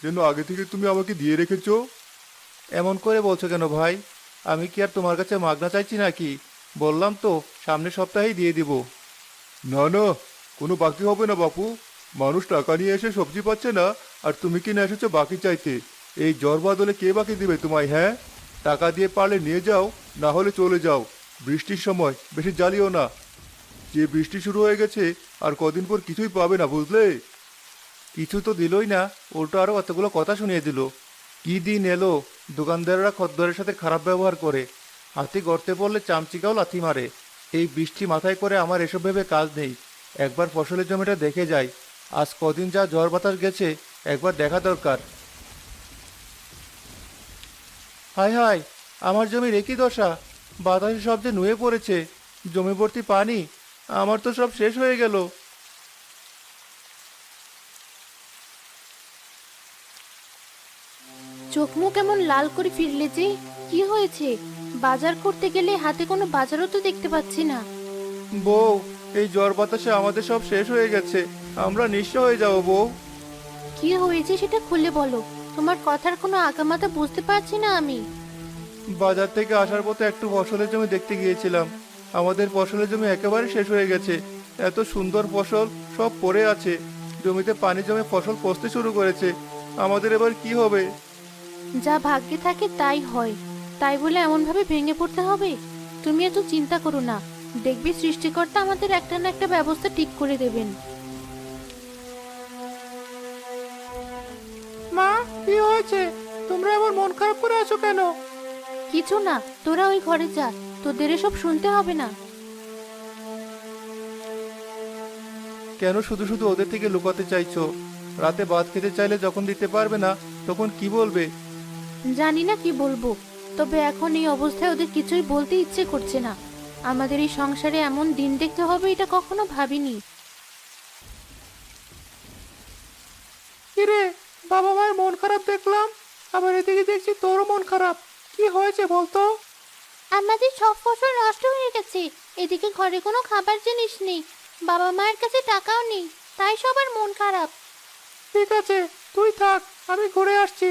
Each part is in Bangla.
যেন আগে থেকে তুমি আমাকে দিয়ে রেখেছো। এমন করে বলছো কেন ভাই? আমি কি আর তোমার কাছে মাগনা চাইছি নাকি? বললাম তো সামনের সপ্তাহেই দিয়ে দিব। না না, কোনো বাকি হবে না বাপু। মানুষ টাকা নিয়ে এসে সবজি পাচ্ছে না, আর তুমি কিনে এসেছো বাকি চাইতে। এই ঝড় বাদলে কে বাকি দিবে তোমায়? হ্যাঁ, টাকা দিয়ে পারলে নিয়ে যাও, না হলে চলে যাও। বৃষ্টির সময় বেশি জ্বালিও না। যে বৃষ্টি শুরু হয়ে গেছে, আর কদিন পর কিছুই পাবে না, বুঝলে? কিছু তো দিলই না, উল্টো আরো কতগুলো কথা শুনিয়ে দিল। কি দিন এলো! দোকানদাররা খদ্দরের সাথে খারাপ ব্যবহার করে, হাতি গর্তে পড়লে চামচিকাও লাথি মারে। এই বৃষ্টি মাথায় করে আমার এসব ভেবে কাজ নেই। একবার ফসলের জমিটা দেখে যাই। আজ কদিন যা ঝড় বাতাস গেছে, একবার দেখা দরকার। হায় হায়, আমার জমির একই দশা! বাতাসে সব যে নুয়ে পড়েছে, জমি ভর্তি পানি। আমার তো সব শেষ হয়ে গেল। চোখ মুখ এমন লাল করে ফিরলে যে, কি হয়েছে? বাজার করতে গেলে হাতে কোনো বাজারও তো দেখতে পাচ্ছি না। বউ, এই ঝড় বাতাসে আমাদের সব শেষ হয়ে গেছে। আমরা নিঃস্ব হয়ে যাবো বউ। কি হয়েছে সেটা খুলে বলো। তোমার কথার কোনো আগামাথা বুঝতে পারছি না আমি। বাজার থেকে আসার পথে একটু ফসলের জমি দেখতে গিয়েছিলাম। আমাদের ফসলের জমি একেবারে শেষ হয়ে গেছে। এত সুন্দর ফসল সব পড়ে আছে। জমিতে পানি জমে ফসল পচতে শুরু করেছে। আমাদের এবার কি হবে? যা ভাগ্যে থাকে তাই হয়। তাই বলে এমন ভাবে ভেঙে পড়তে হবে? তুমি এত চিন্তা করো না। দেখবি সৃষ্টিকর্তা আমাদের একটা না একটা ব্যবস্থা ঠিক করে দেবেন। মা, কি হয়েছে? তোমরা এমন মন খারাপ করে আছো কেন? কিছু না, তোরা ওই ঘরে যা। তোদের এসব শুনতে হবে না। কেন শুধু শুধু ওদের থেকে লুকাতে চাইছো? রাতে ভাত খেতে চাইলে যখন দিতে পারবে না, তখন কি বলবে? জানি না কি বলবো, তবে এখন এই অবস্থায় ওদের কিছুই বলতে ইচ্ছে করছে না। আমাদের এই সংসারে এমন দিন দেখতে হবে এটা কখনো ভাবিনি। কিরে, বাবা মায়ের মন খারাপ দেখলাম, আবার এদিকে দেখছি তোরও মন খারাপ। কি হয়েছে বলতো? আমাদের সব ফসল নষ্ট হয়ে গেছে। এদিকে ঘরে কোনো খাবার জিনিস নেই, বাবা মায়ের কাছে টাকাও নেই, তাই সবার মন খারাপ। ঠিক আছে, তুই থাক, আমি ঘুরে আসছি।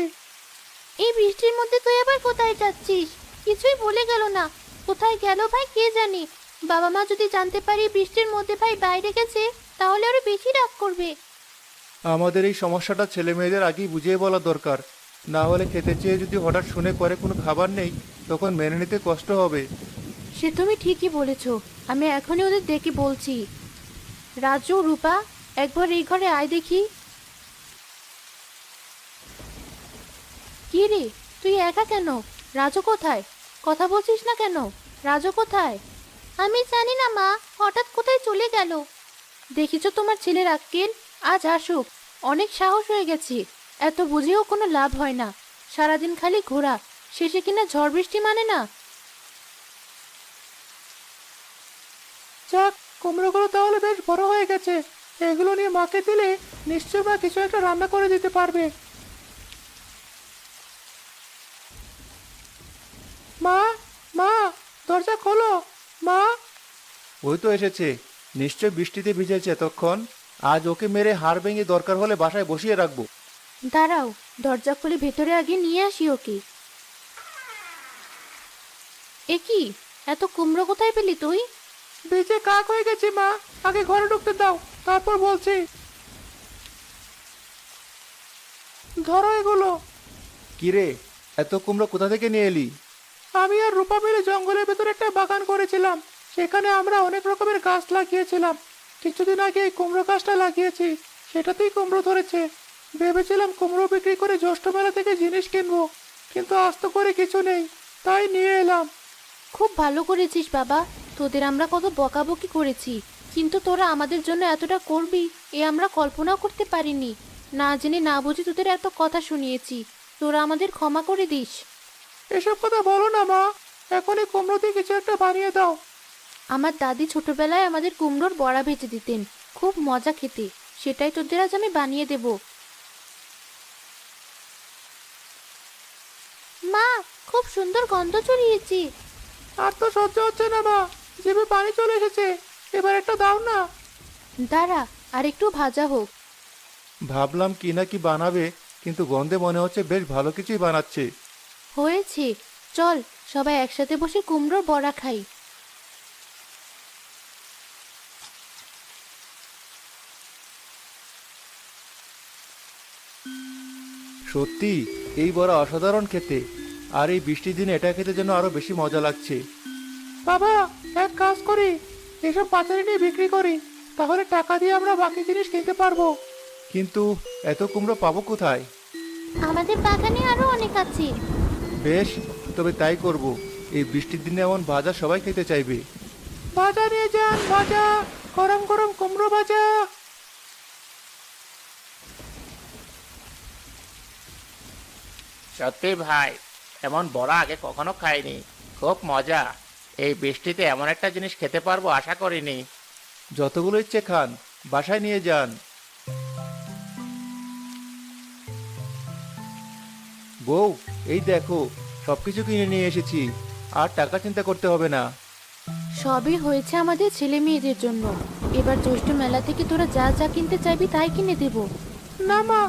এই বৃষ্টির মধ্যে তুই আবার কোথায় যাচ্ছিস? কিছুই বলে গেল না। কোথায় গেল ভাই কে জানে। বাবা মা যদি জানতে পারি বৃষ্টির মধ্যে ভাই বাইরে গেছে, তাহলে আরো বেশি রাগ করবে। আমাদের এই সমস্যাটা ছেলে মেয়েদের আগেই বুঝিয়ে বলা দরকার। না হলে খেতে চেয়ে যদি হঠাৎ শুনে পরে কোনো খাবার নেই, তখন মেনে নিতে কষ্ট হবে। সে তুমি ঠিকই বলেছো। আমি এখনই ওদের ডেকে বলছি। রাজু, রূপা, একবার এই ঘরে আয় দেখি। কি রে, তুই একা কেন? রাজু কোথায়? কথা বলছিস না কেন? রাজু কোথায়? আমি জানি না মা, হঠাৎ কোথায় চলে গেল। দেখিছো তোমার ছেলের আক্কেল? আজ আসুক। অনেক সাহস হয়ে গেছে। এত বুঝেও কোনো লাভ হয় না। সারাদিন খালি ঘোরা, শেষে কিনা ঝড় বৃষ্টি মানে না। যাক, কুমড়োগুলো তাহলে বেশ বড় হয়ে গেছে। এগুলো নিয়ে মাকে দিলে নিশ্চয় মা কিছু একটা রান্না করে দিতে পারবে। মা, মা, দরজা খোলো। মা! ওই তো এসেছে। নিশ্চয় বৃষ্টিতে ভিজেছে এতক্ষণ। আজ ওকে মেরে হাড় ভেঙে দরকার হলে বাসায় বসিয়ে রাখবো। দাঁড়াও, দরজা খুলে ভেতরে আগে নিয়ে আসি ওকে। এ কি, এত কুমড়ো কোথায় পেলি তুই? বেঁচে কাক হয়ে গেছে মা, আগে ঘরে ঢুকতে দাও, তারপর বলছি। ধরো এগুলো। কিরে, এত কুমড়ো কোথা থেকে নিয়ে এলি? আমি আর রূপা মিলে জঙ্গলের ভেতর একটা বাগান করেছিলাম। সেখানে আমরা অনেক রকমের গাছ লাগিয়েছিলাম। কিছুদিন আগে এই কুমড়ো গাছটা লাগিয়েছি, সেটাতেই কুমড়ো ধরেছে। ভেবেছিলাম কুমড়ো বিক্রি করে জ্যৈষ্ঠ মেলা থেকে জিনিস কিনবো, কিন্তু আস্ত করে কিছু নেই, তাই নিয়ে এলাম। খুব ভালো করেছিস বাবা। তোদের আমরা কত বকাবকি করেছি, কিন্তু তোরা আমাদের জন্য এতটা করবি এ আমরা কল্পনাও করতে পারিনি। না জেনে না বুঝে তোদের এত কথা শুনিয়েছি। তোরা আমাদের ক্ষমা করে দিস। এসব কথা বলো না মা, এখনই কুমড়ো দিয়ে কিছু একটা বানিয়ে দাও। আমার দাদি ছোটবেলায় আমাদের কুমড়োর বড়া ভেজে দিতেন, খুব মজা খেতে। সেটাই তোদের আজ আমি বানিয়ে দেব। মা, খুব সুন্দর গন্ধ ছড়িয়েছি। আর তো সহ্য হচ্ছে না মা, জিভে পানি চলে এসেছে। এবার একটা দাও না। দাঁড়া, আর একটু ভাজা হোক। ভাবলাম কি না কি বানাবে, কিন্তু গন্ধে মনে হচ্ছে বেশ ভালো কিছুই বানাচ্ছে। হয়েছে, চল সবাই একসাথে বসে কুমড়োর বড়া খাই। সত্যি এই বড়া অসাধারণ খেতে, আর এই বৃষ্টির দিনে এটা খেতে যেন আরো বেশি মজা লাগছে। বাবা, এক কাজ করি, এসব বাজারে নিয়ে বিক্রি করি, তাহলে টাকা দিয়ে আমরা বাকি জিনিস কিনতে পারবো। কিন্তু এত কুমড়ো পাবো কোথায়? আমাদের বাগানে আরো অনেক আছে। বেশ, তবে তাই করব। এই বৃষ্টির দিনে এমন ভাজা সবাই খেতে চাইবে। ভাজা নিয়ে যান, ভাজা, গরম গরম কুমড়ো ভাজা। সত্যি ভাই, এমন বড়া আগে কখনো খাইনি। খুব মজা। এই বৃষ্টিতে এমন একটা জিনিস খেতে পারবো আশা করিনি। যতগুলো ইচ্ছে খান, বাসায় নিয়ে যান। বউ, এই দেখো, সবকিছু কিনে নিয়ে এসেছি, আর টাকা চিন্তা করতে হবে না। সবই হয়েছে আমাদের ছেলে মেয়েদের জন্য। এবার জ্যৈষ্ঠ মেলা থেকে তোরা যা যা কিনতে চাইবি তাই কিনে দেব। না মা,